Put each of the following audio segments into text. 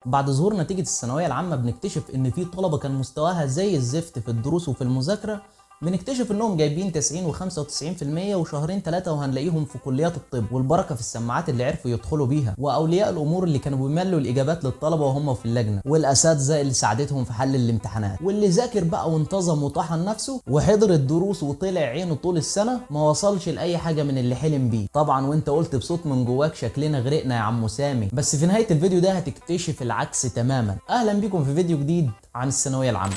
بعد ظهور نتيجة الثانوية العامة بنكتشف إن في طلبة كان مستواها زي الزفت في الدروس وفي المذاكرة، بنكتشف إنهم جايبين 90 و95% وشهرين 3 وهنلاقيهم في كليات الطب، والبركة في السماعات اللي عرفوا يدخلوا بيها، وأولياء الأمور اللي كانوا بيملوا الإجابات للطلبة وهم في اللجنة، والأساتذة اللي ساعدتهم في حل الامتحانات، واللي ذاكر بقى وانتظم وطحن نفسه وحضر الدروس وطلع عينه طول السنة ما وصلش لأي حاجة من اللي حلم بيه. طبعا وانت قلت بصوت من جواك شكلنا غرقنا يا عم سامي، بس في نهاية الفيديو ده هتكتشف العكس تماما. أهلا بيكم في فيديو جديد عن الثانوية العامة.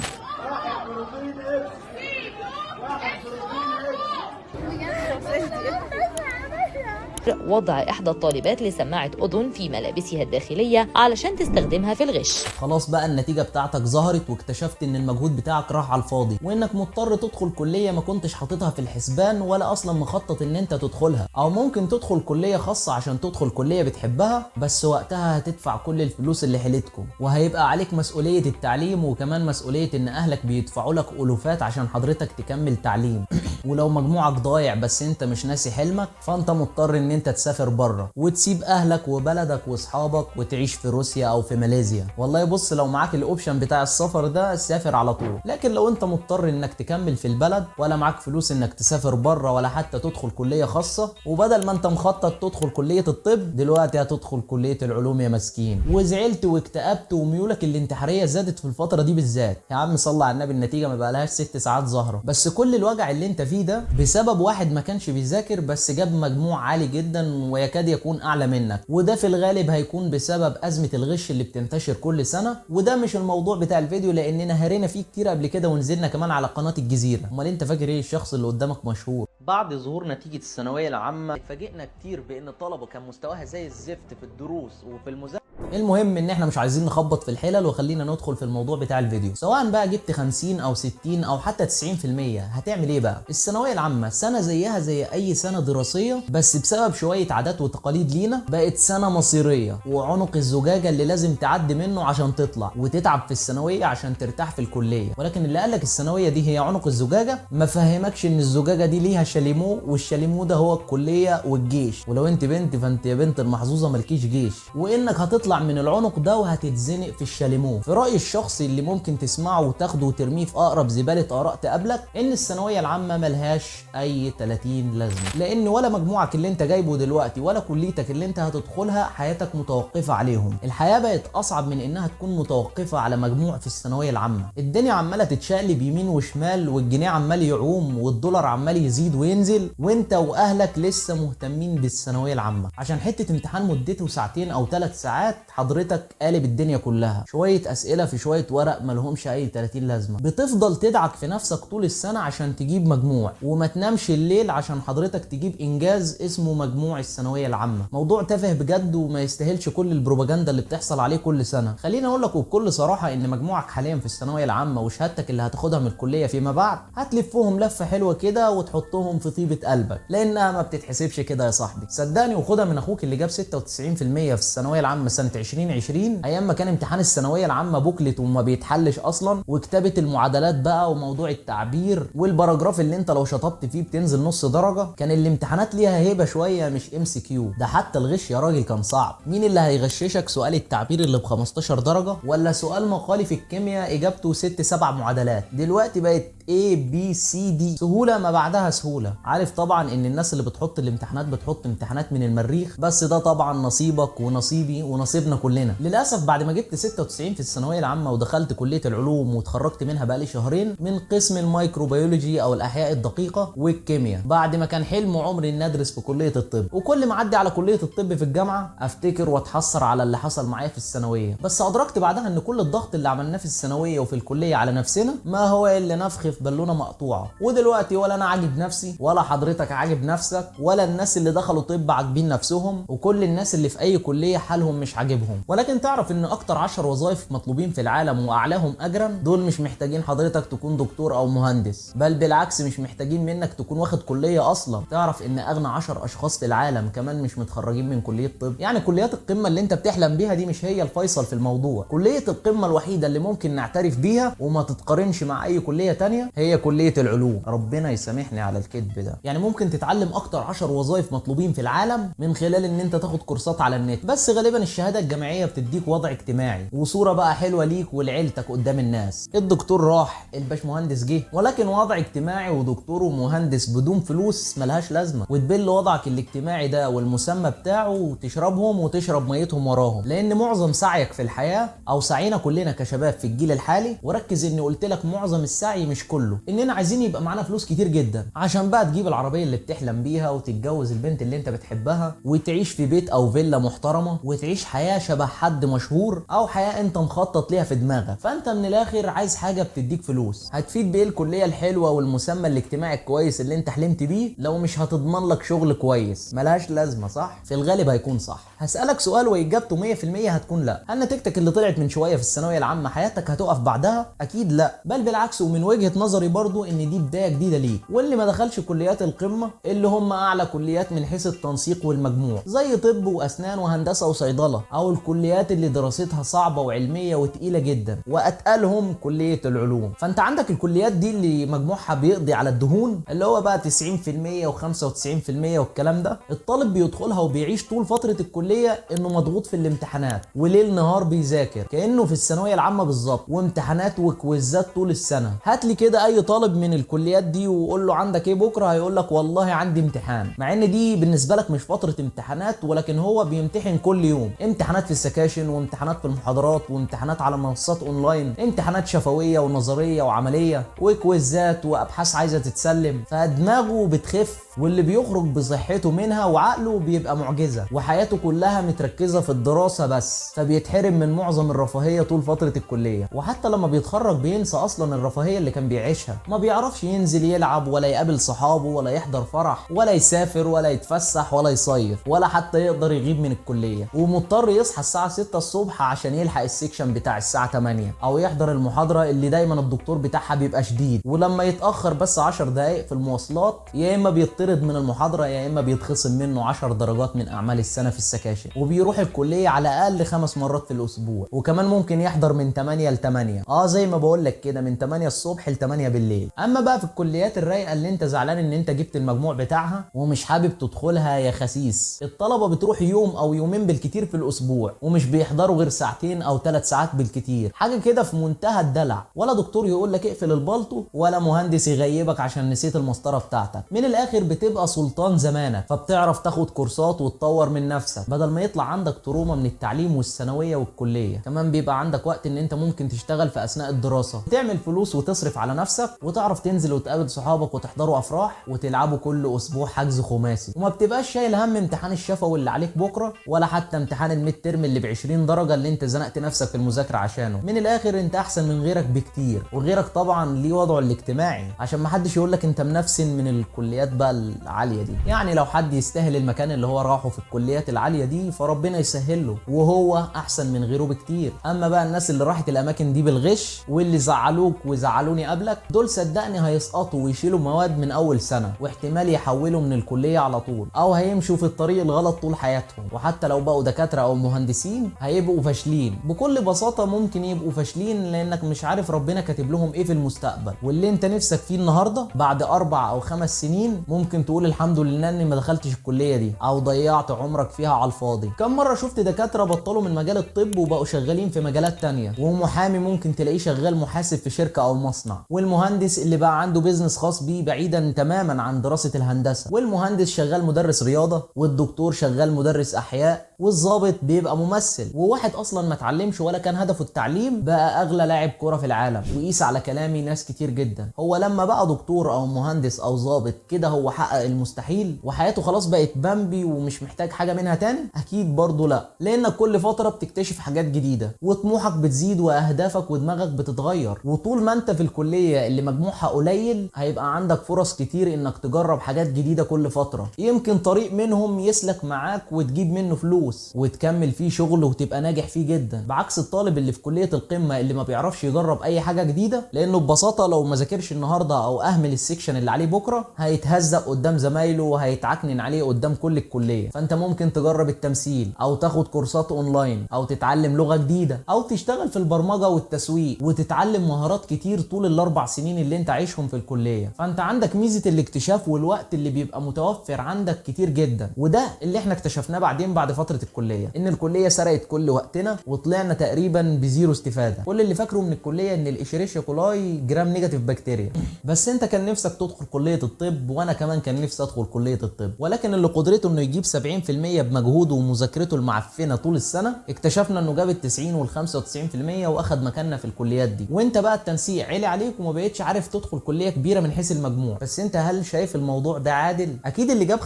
وضع إحدى الطالبات لسماعة أذن في ملابسها الداخلية علشان تستخدمها في الغش. خلاص بقى النتيجة بتاعتك ظهرت واكتشفت ان المجهود بتاعك راح على الفاضي، وانك مضطر تدخل كلية ما كنتش حاططها في الحسبان ولا اصلا مخطط ان انت تدخلها، او ممكن تدخل كلية خاصة عشان تدخل كلية بتحبها، بس وقتها هتدفع كل الفلوس اللي حيلتكم، وهيبقى عليك مسؤولية التعليم وكمان مسؤولية ان اهلك بيدفعوا لك الوفات عشان حضرتك تكمل تعليم. ولو مجموعك ضايع بس انت مش ناسي حلمك، فانت مضطر ان انت تسافر بره وتسيب اهلك وبلدك واصحابك وتعيش في روسيا او في ماليزيا. والله بص، لو معاك الاوبشن بتاع السفر ده سافر على طول، لكن لو انت مضطر انك تكمل في البلد ولا معاك فلوس انك تسافر بره ولا حتى تدخل كلية خاصة، وبدل ما انت مخطط تدخل كلية الطب دلوقتي هتدخل كلية العلوم يا مسكين، وزعلت واكتئبت وميولك الانتحارية زادت في الفترة دي بالذات. يا عم صلى على النبي، النتيجة ما بقالهاش 6 ساعات ظاهرة، بس كل الوجع اللي انت فيه ده بسبب واحد ما كانش بيذاكر بس جاب مجموع عالي جدا ويكاد يكون اعلى منك، وده في الغالب هيكون بسبب ازمة الغش اللي بتنتشر كل سنة. وده مش الموضوع بتاع الفيديو لاننا هرينا فيه كتير قبل كده ونزلنا كمان على قناة الجزيرة. امال انت فاكر ايه الشخص اللي قدامك مشهور؟ بعد ظهور نتيجة الثانوية العامة اتفاجئنا كتير بان الطلبة كان مستواها زي الزفت في الدروس وفي المذاكرة. المهم ان احنا مش عايزين نخبط في الحلل وخلينا ندخل في الموضوع بتاع الفيديو. سواء بقى جبت 50 او 60 او حتى 90%، هتعمل ايه بقى؟ الثانويه العامه سنه زيها زي اي سنه دراسيه، بس بسبب شويه عادات وتقاليد لينا بقت سنه مصيريه، وعنق الزجاجه اللي لازم تعدي منه عشان تطلع وتتعب في الثانويه عشان ترتاح في الكليه. ولكن اللي قالك الثانويه دي هي عنق الزجاجه ما فهمكش ان الزجاجه دي ليها شاليمو، والشاليمو ده هو الكليه والجيش، ولو انت بنت فانت يا بنت المحظوظه مالكيش جيش، وانك هتطلع من العنق ده وهتتزنق في الشاليمو. في رأيي الشخصي اللي ممكن تسمعه وتاخده وترميه في اقرب زبالة اراء تقابلك، ان الثانوية العامة ملهاش اي 30 لازمة، لان ولا مجموعك اللي انت جايبه دلوقتي ولا كليتك اللي انت هتدخلها حياتك متوقفة عليهم. الحياة بقت اصعب من انها تكون متوقفة على مجموع في الثانوية العامة. الدنيا عمالة تتشقلب يمين وشمال، والجنيه عمال يعوم والدولار عمال يزيد وينزل، وانت واهلك لسه مهتمين بالثانوية العامة عشان حتة امتحان مدته ساعتين او 3 ساعات حضرتك قالب الدنيا كلها، شويه اسئله في شويه ورق مالهمش اي 30 لازمه. بتفضل تدعك في نفسك طول السنه عشان تجيب مجموع، وما تنامش الليل عشان حضرتك تجيب انجاز اسمه مجموع الثانويه العامه. موضوع تافه بجد وما يستاهلش كل البروباجندا اللي بتحصل عليه كل سنه. خليني اقول لك وبكل صراحه ان مجموعك حاليا في الثانويه العامه وشهادتك اللي هتاخدها من الكليه فيما بعد هتلفهم لفه حلوه كده وتحطهم في طيبه قلبك، لانها ما بتتحسبش كده يا صاحبي. صدقني وخدها من اخوك اللي جاب 96% في الثانويه العامه سنه 2020، ايام ما كان امتحان الثانويه العامه بوكلت وما بيتحلش اصلا، وكتابه المعادلات بقى وموضوع التعبير والباراجراف اللي انت لو شطبت فيه بتنزل نص درجه. كان الامتحانات ليها هيبه شويه مش MCQ، ده حتى الغش يا راجل كان صعب. مين اللي هيغششك سؤال التعبير اللي ب 15 درجه ولا سؤال مقالي في الكيمياء اجابته 6 7 معادلات؟ دلوقتي بقت A B C D، سهوله ما بعدها سهوله. عارف طبعا ان الناس اللي بتحط الامتحانات بتحط امتحانات من المريخ، بس ده طبعا نصيبك ونصيبي ونصيبنا كلنا. للاسف بعد ما جبت 96 في الثانويه العامه ودخلت كليه العلوم واتخرجت منها بقالي شهرين من قسم الميكروبيولوجي او الاحياء الدقيقه والكيمياء، بعد ما كان حلم عمري ان ادرس في كليه الطب، وكل ما اعدي على كليه الطب في الجامعه افتكر واتحسر على اللي حصل معايا في الثانويه. بس ادركت بعدها ان كل الضغط اللي عملناه في الثانويه وفي الكليه على نفسنا ما هو الا نفخ في بالونه مقطوعه. ودلوقتي ولا انا عاجب نفسي ولا حضرتك عاجب نفسك ولا الناس اللي دخلوا طب عاجبين نفسهم، وكل الناس اللي في اي كليه حالهم مش عاجبهم. ولكن تعرف ان اكتر 10 وظائف مطلوبين في العالم واعلاهم اجرا دول مش محتاجين حضرتك تكون دكتور او مهندس، بل بالعكس مش محتاجين منك تكون واخد كليه اصلا. تعرف ان اغنى 10 اشخاص في العالم كمان مش متخرجين من كليه طب؟ يعني كليات القمه اللي انت بتحلم بيها دي مش هي الفيصل في الموضوع. كليه القمه الوحيده اللي ممكن نعترف بيها وما تتقارنش مع اي كليه تانية التانية هي كلية العلوم. ربنا يسامحني على الكذب ده. يعني ممكن تتعلم اكتر 10 وظائف مطلوبين في العالم من خلال ان انت تاخد كورسات على النت، بس غالبا الشهادة الجامعية بتديك وضع اجتماعي وصورة بقى حلوة ليك ولعيلتك قدام الناس. الدكتور راح، الباشمهندس جه، ولكن وضع اجتماعي ودكتور ومهندس بدون فلوس ملهاش لازمة، وتبل وضعك الاجتماعي ده والمسمى بتاعه وتشربهم وتشرب ميتهم وراهم. لان معظم سعيك في الحياة او سعينا كلنا كشباب في الجيل الحالي، وركز اني قلت لك معظم السعي مش كله، اننا عايزين يبقى معانا فلوس كتير جدا عشان بقى تجيب العربية اللي بتحلم بيها وتتجوز البنت اللي انت بتحبها وتعيش في بيت او فيلا محترمة وتعيش حياة شبه حد مشهور او حياة انت مخطط ليها في دماغك. فانت من الاخر عايز حاجة بتديك فلوس. هتفيد بايه الكلية الحلوة والمسمى الاجتماعي الكويس اللي انت حلمت بيه لو مش هتضمن لك شغل كويس؟ ملهاش لازمة، صح؟ في الغالب هيكون صح. هسألك سؤال واجابته 100% هتكون لا. هل نتيجتك اللي طلعت من شوية في الثانوية العامة حياتك هتقف بعدها؟ اكيد لا، بل بالعكس. ومن وجهة نظري برضو ان دي بداية جديدة ليك. واللي ما دخلش كليات القمة اللي هم اعلى كليات من حيث التنسيق والمجموع زي طب واسنان وهندسة وصيدلة، او الكليات اللي دراستها صعبة وعلمية وتقيلة جدا، واتقلهم كلية العلوم. فانت عندك الكليات دي اللي مجموعها بيقضي على الدهون، اللي هو بقى 90% و95% والكلام ده. الطالب بيدخلها وبيعيش طول فترة الكلية انه مضغوط في الامتحانات وليل نهار بيذاكر كأنه في الثانوية العامة بالظبط، وامتحانات وكويزات طول السنة. هات لي كده اي طالب من الكليات دي وقول له عندك ايه بكرة، هيقول لك والله عندي امتحان، مع ان دي بالنسبة لك مش فترة امتحانات، ولكن هو بيمتحن كل يوم. امتحانات في السكاشن وامتحانات في المحاضرات وامتحانات على منصات اونلاين، امتحانات شفوية ونظرية وعملية وكويزات وابحاث عايزة تتسلم. فدماغه بتخف، واللي بيخرج بصحته منها وعقله بيبقى معجزة، وحياته كلها متركزة في الدراسة بس، فبيتحرم من معظم الرفاهية طول فترة الكلية. وحتى لما بيتخرج بينسى اصلا الرفاهية اللي كان بيعيشها. ما بيعرفش ينزل يلعب ولا يقابل صحابه ولا يحضر فرح ولا يسافر ولا يتفسح ولا يصيف ولا حتى يقدر يغيب من الكلية، ومضطر يصحى الساعة 6 الصبح عشان يلحق السكشن بتاع الساعة 8 او يحضر المحاضرة اللي دايما الدكتور بتاعها بيبقى شديد، ولما يتأخر بس 10 دقايق في المواصلات يا اما بيطرد من المحاضرة يا اما بيتخصم منه 10 درجات من اعمال السنة في السكاشن. وبيروح الكلية على الاقل 5 مرات في الاسبوع، وكمان ممكن يحضر من 8 ل 8، زي ما بقول لك كده، من 8 الصبح ل 8 بالليل. اما بقى في الكليات الرايقة اللي انت زعلان ان انت جبت المجموع بتاعها ومش حابب تدخلها يا خسيس، الطلبة بتروح يوم او يومين بالكتير في الاسبوع، ومش بيحضروا غير ساعتين او 3 ساعات بالكتير، حاجة كده في منتهى الدلع. ولا دكتور يقول لك اقفل البلطو، ولا مهندس يغيبك عشان نسيت المسطرة بتاعتك. من الاخر بتبقى سلطان زمانك، فبتعرف تاخد كورسات وتطور من نفسك بدل ما يطلع عندك تروما من التعليم والثانوية والكلية. كمان بيبقى عندك وقت ان انت ممكن تشتغل في اثناء الدراسة، تعمل فلوس وتصرف على نفسك، وتعرف تنزل وتقابل صحابك وتحضروا افراح وتلعبوا كل اسبوع حجز خماسي، وما بتبقاش شايل هم امتحان الشفوي اللي عليك بكرة، ولا حتى امتحان الميد ترم اللي ب 20 درجة اللي انت زنقت نفسك في المذاكرة عشانه. من الاخر انت احسن من غيرك بكتير، وغيرك طبعا ليه وضعه الاجتماعي، عشان ما حدش يقول لك انت منفسن من الكليات بقى العالية دي. يعني لو حد يستاهل المكان اللي هو راحه في الكليات العالية دي فربنا يسهل له، وهو احسن من غيره بكتير. اما بقى الناس اللي راحت الاماكن دي بالغش واللي زعلوك وزعلوني قبلك، دول صدقني هيسقطوا ويشيلوا مواد من اول سنة، واحتمال يحولوا من الكلية على طول، او هيمشوا في الطريق الغلط طول حياتهم. وحتى لو بقوا دكاترة او مهندسين هيبقوا فاشلين بكل بساطة. ممكن يبقوا فاشلين لانك مش عارف ربنا كاتب لهم ايه في المستقبل، واللي انت نفسك فيه النهاردة بعد 4 أو 5 سنين ممكن تقول الحمد لله اني ما دخلتش الكلية دي، او ضيعت عمرك فيها على الفاضي. كم مرة شفت دكاترة بطلوا من مجال الطب وبقوا شغالين في مجالات تانية، ومحامي ممكن تلاقيه شغال محاسب في شركة او مصنع، والمهندس اللي بقى عنده بيزنس خاص بيه بعيدا تماما عن دراسة الهندسة، والمهندس شغال مدرس رياضة، والدكتور شغال مدرس احياء، والضابط بيبقى ممثل، وواحد اصلا ما اتعلمش ولا كان هدفه التعليم بقى اغلى لاعب كرة في العالم. وقيس على كلامي ناس كتير جدا، هو لما بقى دكتور او مهندس او ضابط كده هو حقق المستحيل وحياته خلاص بقت بامبي ومش محتاج حاجة منها تاني؟ اكيد برضو لا، لانك كل فترة بتكتشف حاجات جديدة وطموحك بتزيد واهدافك ودماغك بتتغير. وطول ما انت في الكلية اللي مجموعها قليل هيبقى عندك فرص كتير انك تجرب حاجات جديدة كل فترة، يمكن طريق منهم يسلك معاك وتجيب منه فلوس وتكمل فيه شغل وتبقى ناجح فيه جدا، بعكس الطالب اللي في كلية القمة اللي ما بيعرفش يجرب اي حاجة جديدة، لانه ببساطة لو ما ذاكرش النهاردة او اهمل السكشن اللي عليه بكرة هيتهزق قدام زمايله وهيتعكنن عليه قدام كل الكليه. فانت ممكن تجرب التمثيل او تاخد كورسات اونلاين او تتعلم لغه جديده او تشتغل في البرمجه والتسويق وتتعلم مهارات كتير طول ال4 سنين اللي انت عايشهم في الكليه. فانت عندك ميزه الاكتشاف والوقت اللي بيبقى متوفر عندك كتير جدا، وده اللي احنا اكتشفناه بعدين بعد فتره الكليه، ان الكليه سرقت كل وقتنا وطلعنا تقريبا بزيرو استفاده. كل اللي فاكره من الكليه ان الاشيريشيا كولاي جرام نيجاتيف بكتيريا. بس انت كان نفسك تدخل كليه الطب وانا كمان كان نفسي ادخل كليه الطب، ولكن اللي قدرته انه يجيب 70% بمجهوده ومذاكرته المعفنه طول السنه اكتشفنا انه جاب ال90 وال95% واخد مكاننا في الكليات دي. وانت بقى التنسيق عالي عليك وما بقتش عارف تدخل كليه كبيره من حيث المجموع. بس انت هل شايف الموضوع ده عادل؟ اكيد اللي جاب 95%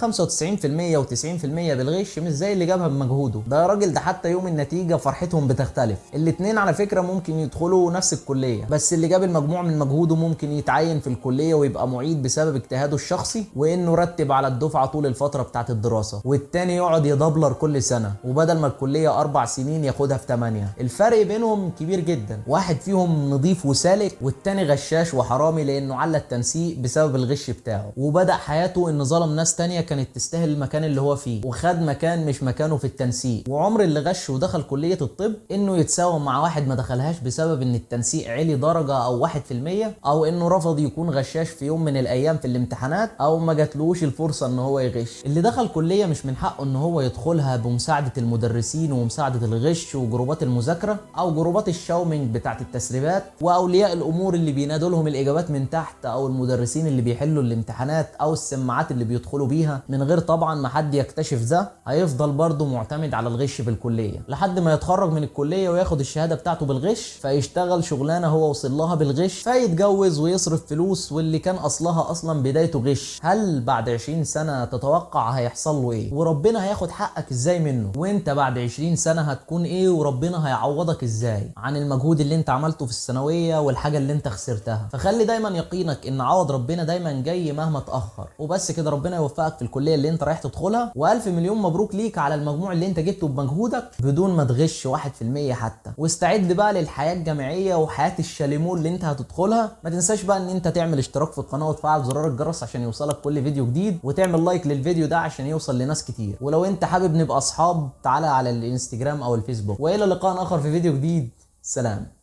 و90% بالغش مش زي اللي جابها بمجهوده. ده يا راجل ده حتى يوم النتيجه فرحتهم بتختلف. الاتنين على فكره ممكن يدخلوا نفس الكليه، بس اللي جاب المجموع من مجهوده ممكن يتعين في الكليه ويبقى معيد بسبب اجتهاده الشخصي وانه رتب على الدفعه طول الفتره بتاعه الدراسه، والتاني يقعد يدبلر كل سنه وبدل ما الكليه 4 سنين ياخدها في 8. الفرق بينهم كبير جدا، واحد فيهم نظيف وسالك والتاني غشاش وحرامي لانه على التنسيق بسبب الغش بتاعه، وبدا حياته ان ظلم ناس تانيه كانت تستاهل المكان اللي هو فيه وخد مكان مش مكانه في التنسيق. وعمر اللي غش ودخل كليه الطب انه يتساوم مع واحد ما دخلهاش بسبب ان التنسيق علي درجه او 1% او انه رفض يكون غشاش في يوم من الايام في الامتحانات او ما جاتلوش الفرصه ان هو يغش. اللي دخل كليه مش من حقه ان هو يدخلها بمساعده المدرسين ومساعده الغش وجروبات المذاكره او جروبات الشاومينج بتاعه التسريبات واولياء الامور اللي بينادوا لهم الاجابات من تحت او المدرسين اللي بيحلوا الامتحانات او السماعات اللي بيدخلوا بيها من غير طبعا ما حد يكتشف ده. هيفضل برضه معتمد على الغش في الكليه لحد ما يتخرج من الكليه وياخد الشهاده بتاعته بالغش، فيشتغل شغلانه هو وصل لها بالغش، فيتجوز ويصرف فلوس واللي كان اصلها اصلا بدايته غش. هل بعد 20 سنه تتوقع هيحصل له ايه؟ وربنا هياخد حقك ازاي منه؟ وانت بعد 20 سنه هتكون ايه وربنا هيعوضك ازاي عن المجهود اللي انت عملته في الثانويه والحاجه اللي انت خسرتها؟ فخلي دايما يقينك ان عوض ربنا دايما جاي مهما تاخر. وبس كده، ربنا يوفقك في الكليه اللي انت رايح تدخلها، والف مليون مبروك ليك على المجموع اللي انت جبته بمجهودك بدون ما تغش 1% حتى. واستعد بقى للحياه الجامعيه وحياه الشاليمو اللي انت هتدخلها. ما تنساش بقى ان انت تعمل اشتراك في القناه وتفعل زرار الجرس عشان يوصلك كل فيديو جديد، وتعمل لايك للفيديو ده عشان يوصل لناس كتير. ولو انت حابب نبقى اصحاب تعالى على الانستجرام او الفيسبوك. والى لقاء اخر في فيديو جديد. سلام.